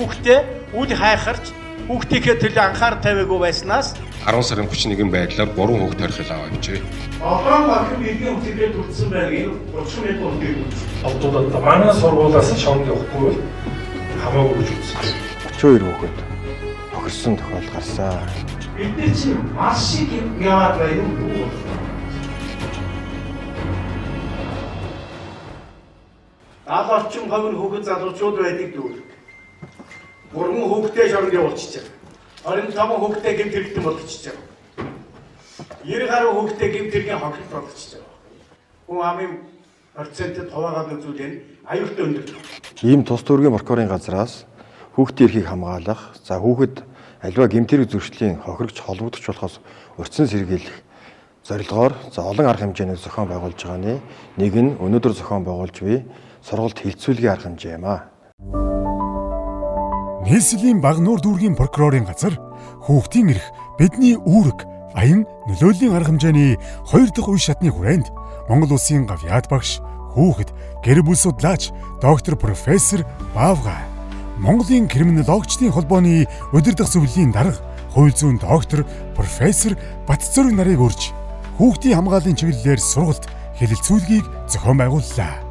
хүүхдээ үл хайхарч хүүхдийнхээ төлөө анхаар тавиагүй байснаас 10 сарын 31-ний байдлаар 3 хүүхд тархил аваа гэжээ. Олон багийн бидний үтгэрээр үлдсэн байгааг 30 мянган хүнийг үлдсэн. Одоо манай сургуулиас шонд явахгүй хамаагүй гэж үзсэн. 32 хүүхэд тохирсон тохиол гарсан. Бидний чинь маш их яваад байна уу? Орчим хувийн хүүхэд залуучууд байдаг дүүр. 3 хүүхдээ шоронд явуулчихж байгаа. 25 хүүхдээ гэмт хэрэгтэн болгочихж байгаа. 90 гаруй хүүхдээ гэмт хэрэгийн хохирол болгочихж байгаа. Хүн амын процентэд хуваагаад үзүүлэн аюултай өндөр. Ийм тус төргийн прокурорын газраас хүүхдийн эрхийг хамгаалах, за хүүхэд аливаа гэмт хэрэг зөрчлийн хохирогч холбогдож болохоос урьдчилан сэргийлэх зорилгоор олон арга хэмжээний зохион байгуулж байгааны нэг нь өнөөдөр зохион байгуулж буй сургалт хилцүүлгийн арга хэмжээ юм аа. Нийслэлийн Багнуур дүүргийн прокурорын газар хүүхдийн эрх бидний үүрэг аян нөлөөллийн арга хэмжээний 2 дахь үе шатны хүрээнд Монгол Улсын гавьяат багш хүүхэд гэр бүл судлаач доктор профессор Баавга Монголын криминологчдын холбооны удирдах зөвлөлийн дарга хууль зүйн доктор профессор Батцорг нарыг урьж хүүхдийн хамгааллын чиглэлээр сургалт хэлэлцүүлгийг зохион байгууллаа.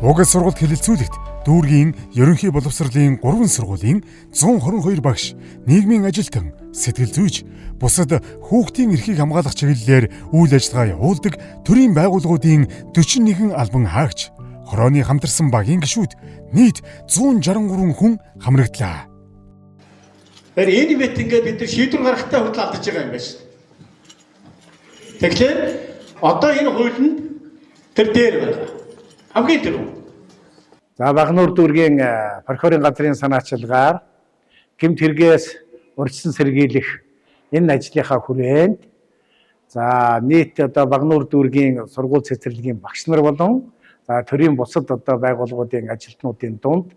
Уг сургалт хэлэлцүүлэгт дүүргийн ерөнхий боловсролын 3 сургуулийн 122 багш, нийгмийн ажилтан, сэтгэл зүйч, бусад хүүхдийн эрхийг хамгаалах чиглэлээр үйл ажиллагаа явуулдаг төрийн байгууллагуудын 41 албан хаагч, хорооны хамтарсан багийн гишүүд нийт 163 хүн хамрагдлаа. Тэгэхээр энэ мэт ингээд бид нар шийдвэр гаргахтаа хүртэл алдаж байгаа юм байна шүү дээ. Тэгэхээр одоо энэ хуулинд тэр дээр байгаа. Хамгийн түрүү. За Багнуур дүүргийн прокурорын газрын санаачилгаар гэмт хэрэгээс урьдчилан сэргийлэх энэ ажлынхаа хүрээнд за нийт одоо Багнуур дүүргийн сургууль цэцэрлэгийн багш нар болон за төрийн бусад одоо байгууллагуудын ажилтнуудын дунд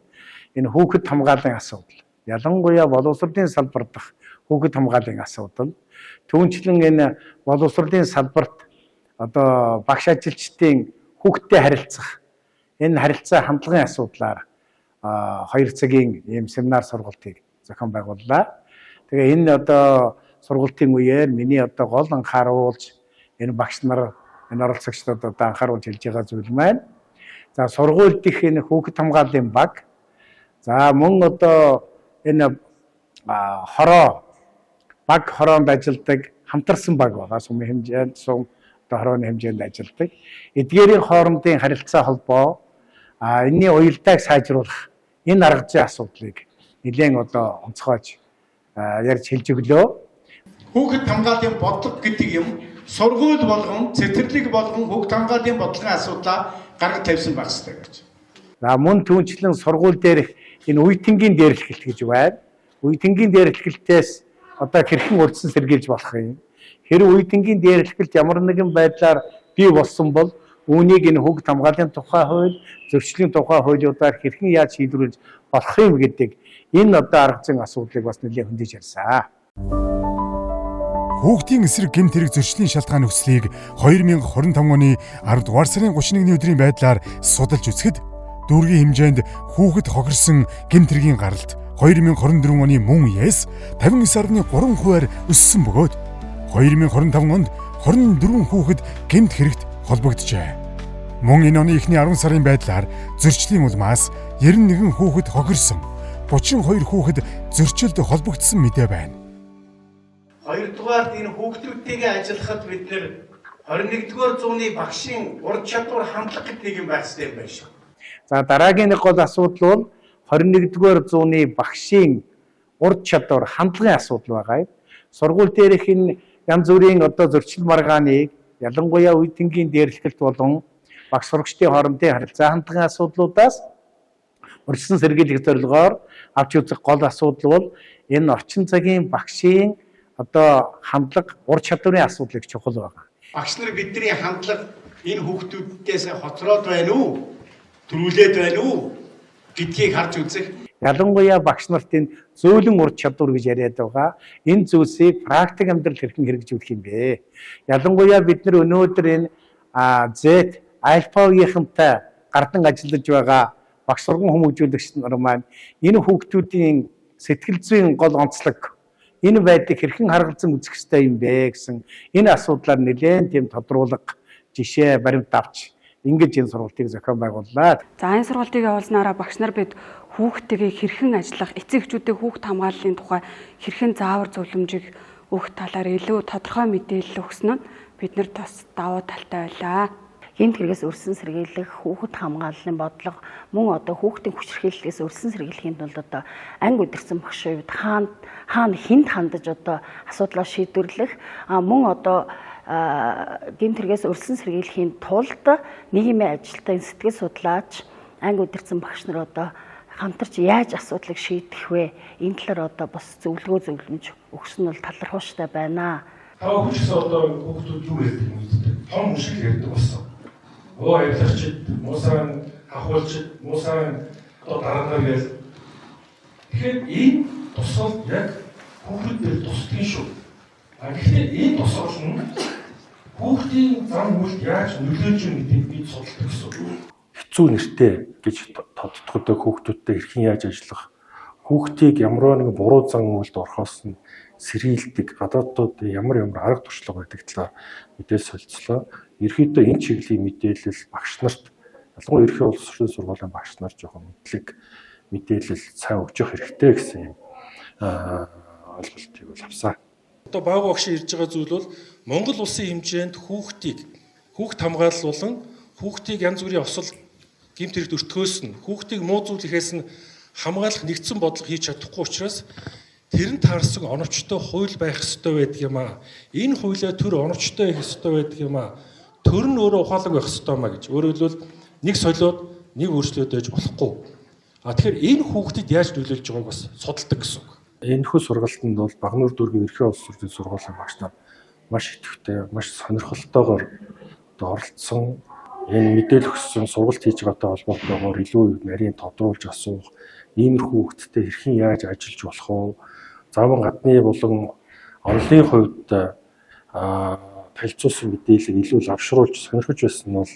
энэ хүүхэд хамгааллын асуудал, ялангуяа боловсролын салбар дах хүүхэд хамгааллын асуудал, түүнчлэн энэ боловсролын салбарт одоо багш ажилчдын хүүхдтэй харилцах энэ харилцаа хандлагын асуудлаар 2 цагийн ийм семинар сургалтыг зохион байгууллаа. Тэгээ энэ одоо сургалтын үеэр миний одоо гол анхааруулж энэ багш нар энэ оролцогчдод одоо анхааруулж хэлж байгаа зүйл маань. За сургууль дэх энэ хүүхэд хамгааллын баг. За мөн одоо энэ баг хороонд ажилладаг хамтарсан баг байгаа. Сумын хэмжээнд хорооны хэмжээнд ажилладаг. Эдгээрийн хоорондын харилцаа холбоо энэний уялдааг сайжруулах энэ арга зүйн асуудлыг нэлээд одоо онцгойж ярьж хэлж өглөө. Хүүхэд хамгааллын бодлого гэдэг юм сургууль болгон, цэцэрлэг болгон хүүхэд хамгааллын бодлогын асуудлаа гаргаж тавьсан байх хэрэгтэй гэж. За мөн түүнчлэн сургууль дээрх энэ үе тэнгийн дээрлэхэлт гэж байна. Үе тэнгийн дээрлэхэлтээс одоо хэрхэн урьдчилан сэргийлж болох юм? Хэрэв үе тэнгийн дээрлэхэлт ямар нэгэн байдлаар бий болсон бол үүнийг энэ хүүхэд хамгааллын тухай хууль, зөрчлийн тухай хуулиудаар хэрхэн яаж шийдвэрлэж болох юм гэдэг энэ одоо арга зүйн асуудлыг бас нэлээд хөндөж ярьсан. Хүүхдийн эсрэг гэмт хэрэг зөрчлийн шалтгаан нөхцөлийг 2025 оны 10 дугаар сарын 31-ний өдрийн байдлаар судалж үзэхэд дүүргийн хэмжээнд хүүхэд хохирсон гэмт хэргийн гаралт 2024 оны мөн яэс 59.3%-аар өссөн бөгөөд 2025 онд 24 хүүхэд гэмт хэрэгт холбогджээ. Мөн энэ оны эхний 10 сарын байдлаар зөрчлийн улмаас 91 хүүхэд хохирсон, 32 хүүхэд зөрчилд холбогдсон мэдээ байна. Хоёрдугаар энэ хүүхдүүдтэйгээ ажиллахад бид нэр 21-р зууны багшийн ур чадвар хандлага гэдэг нэг юм байх хэрэгтэй юм байна шүү. За дараагийн нэг гол асуудал бол 21-р зууны багшийн ур чадвар хандлагын асуудал байгаа юм. Сургууль дээрх энэ янз бүрийн одоо зөрчил маргааныг ялангуяа үе тэнгийн дээрлэхэлт болон багш сурагчдын хоорондын харилцаа хандлагын асуудлуудаас урьдчилан сэргийлэх зорилгоор авч үзэх гол асуудал бол энэ орчин цагийн багшийн одоо хандлага ур чадварын асуудлыг чухал байгаа. Багш нар бидний хандлага энэ хүүхдүүдээс хоцроод байна уу? Төрүүлээд байна уу? Гэдгийг харж үзэх. Ялангуяа багш нарт энэ зөөлөн ур чадвар гэж яриад байгаа. Энэ зүйлсийг практик амьдрал хэрхэн хэрэгжүүлэх юм бэ? Ялангуяа бид нар өнөөдөр энэ Z альфа үеийнхэнтэй гардан ажиллаж байгаа багш сургууль хүмүүжүүлэгч нар маань энэ хүүхдүүдийн сэтгэл зүйн гол онцлог энэ байдлыг хэрхэн харгалзан үзэх ёстой юм бэ гэсэн энэ асуудлаар нэлээд тийм тодруулга жишээ баримт авч ингэж энэ сургалтыг зохион байгууллаа. За энэ сургалтыг явуулснараа багш нар бид хүүхдтэйгээ хэрхэн ажиллах, эцэг эхчүүдийн хүүхд хамгааллын тухай хэрхэн заавар зөвлөмжийг өгөх талаар илүү тодорхой мэдээлэл өгсөн нь биднэрт бас давуу талтай байлаа. Гэмт хэрэгээс өрсөн сэргийлэх, хүүхэд хамгааллын бодлого, мөн одоо хүүхдийн хүчирхийллээс өрсөн сэргийлэхийн тулд одоо анги удирсан багшийн үед хаана хүнд хандаж одоо асуудлаа шийдвэрлэх, мөн одоо гэмт хэрэгээс өрсөн сэргийлэхийн тулд нийгмийн ажилтны сэтгэл судлаач, анги удирсан багш нар одоо хамтарч яаж асуудлыг шийдэх вэ? Энэ талаар одоо бас зөвлөмж өгсөн нь бол талархууштай байна. Тав хүчээс одоо хүүхдүүд юу ярьдаг юм бэ? Том шиг ярьдаг болсон. Явлагчид, муусаан хахуулчид, муусаан одоо дараагаар гээл. Тэгэхээр энэ тусгал яг хүүхдүүд тусдгийн шүү. Гэхдээ энэ тусгал нь хүүхдийн зам үйлд яаж нөлөөлж байгаа гэдгийг бид судалдаг гэсэн. Хэцүү нэртэй гэж тодтогддог хүүхдүүдтэй хэрхэн яаж ажиллах, хүүхдийг ямар нэгэн буруу зан үйлд орохоос нь сэргийлдэг гадаадууд ямар арга туршлага байдаг талаар мэдээлэл солилцлоо. Ерөнхийдөө энэ чиглэлийн мэдээлэл багш нарт, ялангуяа ерөнхий улс орчин сургуулийн багш нар жоохон мэдээлэл сайн өгч явах хэрэгтэй гэсэн юм ойлголтыг бол авсан. Одоо баг багш ирж байгаа зүйл бол Монгол улсын хэмжээнд хүүхд хамгаалал болон хүүхдийг янз бүрийн осол гэмт хэрэгт өртгөөс нь хүүхдийг муу зүйлээс нь хамгаалах нэгдсэн бодлого хийж чадахгүй учраас тэр нь таарсан оновчтой хууль байх ёстой байдаг юм аа. Энэ хуулиа төр оновчтой байх ёстой байдаг юм аа. Төр нь өөрөө ухаалаг байх ёстой маа гэж. Өөрөөр хэлбэл нэг солиод нэг өөрчлөөд байж болохгүй. Тэгэхээр энэ хүүхдэд яаж нөлөөлж байгааг бас судалдаг гэсэн үг. Энэхүү сургалтанд бол Багнуур дүүргийн ерхий улс орны сургуулийн багш нар маш идэвхтэй, маш сонирхолтойгоор оролцсон. Энэ мэдээлэл өгсөн сургалт хийж байгаатай холбоотойгоор илүү нарийн тодруулж асуух, иймэрхүү хүүхдтэй хэрхэн яаж ажиллаж болох вэ? Заавал гадны болон онлын хувьд танилцуулсан мэдээллийг илүү лавшруулж сонирхож байсан нь бол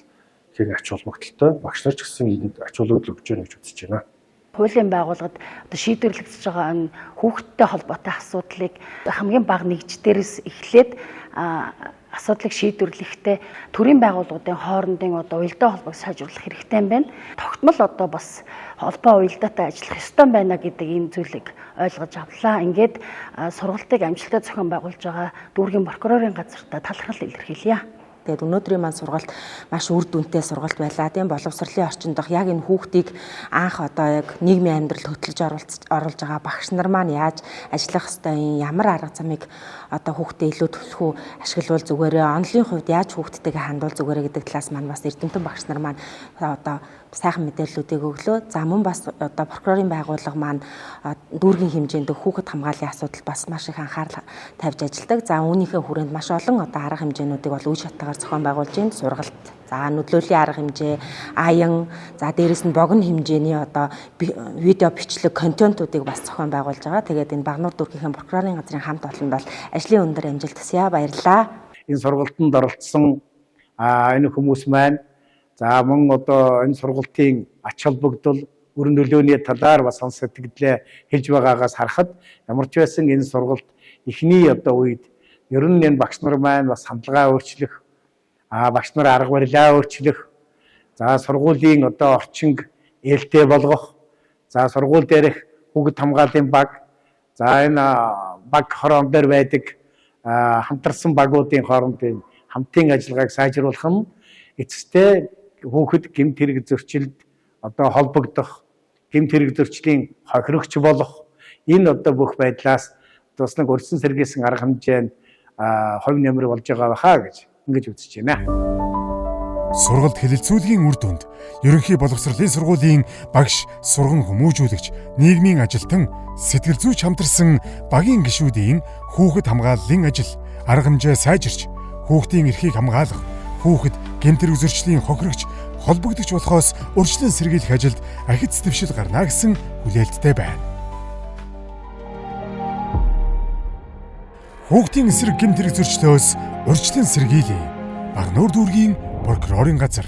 хэрэг ач холбогдолтой. Багш нар ч гэсэн энд ач холбогдол өгч яана гэж үзэж байна. Хуулийн байгууллагад одоо шийдвэрлэгдэж байгаа энэ хүүхдтэй холбоотой асуудлыг хамгийн бага нэгж дээрээс эхлээд асуудлыг шийдвэрлэхдээ төрийн байгууллагуудын хоорондын одоо уялдаа холбоог сайжруулах хэрэгтэй юм байна. Тогтмол одоо бас холбоо уялдаатай ажиллах ёстой байна гэдэг энэ зүйлийг ойлгож авлаа. Ингээд сургалтыг амжилттай зохион байгуулж байгаа дүүргийн прокурорын газартаа талархал илэрхийлье. Тэгээд өнөөдрийн маань сургалт маш үр дүнтэй сургалт байлаа. Тийм боловсролын орчинд яг энэ хүүхдийг анх одоо яг нийгмийн амьдралд хөтлөж оруулж байгаа багш нар маань яаж ажиллах ёстой, ямар арга замыг одоо хүүхдэд илүү төлөхөө ашиглавал зүгээрээ, онлын хувьд яаж хүүхдтэйгээ хандвал зүгээрээ гэдэг талаас маань бас эрдэмтэн багш нар маань одоо сайхан мэдээллүүдийг өглөө. За мөн бас одоо прокурорын байгууллага маань дүүргийн хэмжээнд хүүхэд хамгааллын асуудал бас маш их анхаарал тавьж ажилладаг. За үүнийхээ хүрээнд маш олон одоо арга хэмжээнүүдийг бол үе шатаагаар зохион байгуулж байна. Сургалт, за нөлөөллийн арга хэмжээ, аян, за дээрэс нь богино хэмжээний одоо видео бичлэг контентуудыг бас зохион байгуулж байгаа. Тэгээд энэ Багнуур дүүргийнхээ прокурорын газрын хамт олонд бол ажлын өндөр амжилт хүсье. Баярлалаа. Энэ сургалтанд оролцсон энэ хүмүүс маань за мөн одоо энэ сургалтын ач холбогдол өр нөлөөний талаар бас сонс сэтгэлээ хэлж байгаагаас харахад ямар ч байсан энэ сургалт эхний одоо үед ер нь энэ багш нар маань бас хандлагаа өөрчлөх, багш нар арга барилаа өөрчлөх, за сургуулийн одоо орчинг ээлтэй болгох, за сургууль дээрх хүүхэд хамгааллын баг, за энэ баг хорон дээр байдаг хамтарсан багуудын хоорондын хамтын ажиллагааг сайжруулах нь эцэстээ хүүхэд гэмт хэрэг зөрчилд одоо холбогдох, гэмт хэрэг зөрчлийн хохирогч болох энэ одоо бүх байдлаас бас нэг өрсөн сэргийлсэн арга хэмжээнд хувь нэмэр болж байгаа байхаа гэж ингэж үзэж байна. Сургалт хэлэлцүүлгийн үр дүнд ерөнхий боловсролын сургуулийн багш, сурган хүмүүжүүлэгч, нийгмийн ажилтан, сэтгэл зүйч хамтарсан багийн гишүүдийн хүүхэд хамгааллын ажил, арга хэмжээ сайжирч, хүүхдийн эрхийг хамгаалах, хүүхэд гэмт хэрэг зөрчлийн хохирогч, холбогдогч болохоос урьдчилан сэргийлэх ажилд ахиц дэвшил гарна гэсэн хүлээлттэй байна. Хүүхдийн эсрэг гэмт хэрэг зөрчлөөс урьдчилан сэргийлье. Багнуур дүүргийн прокурорын газар.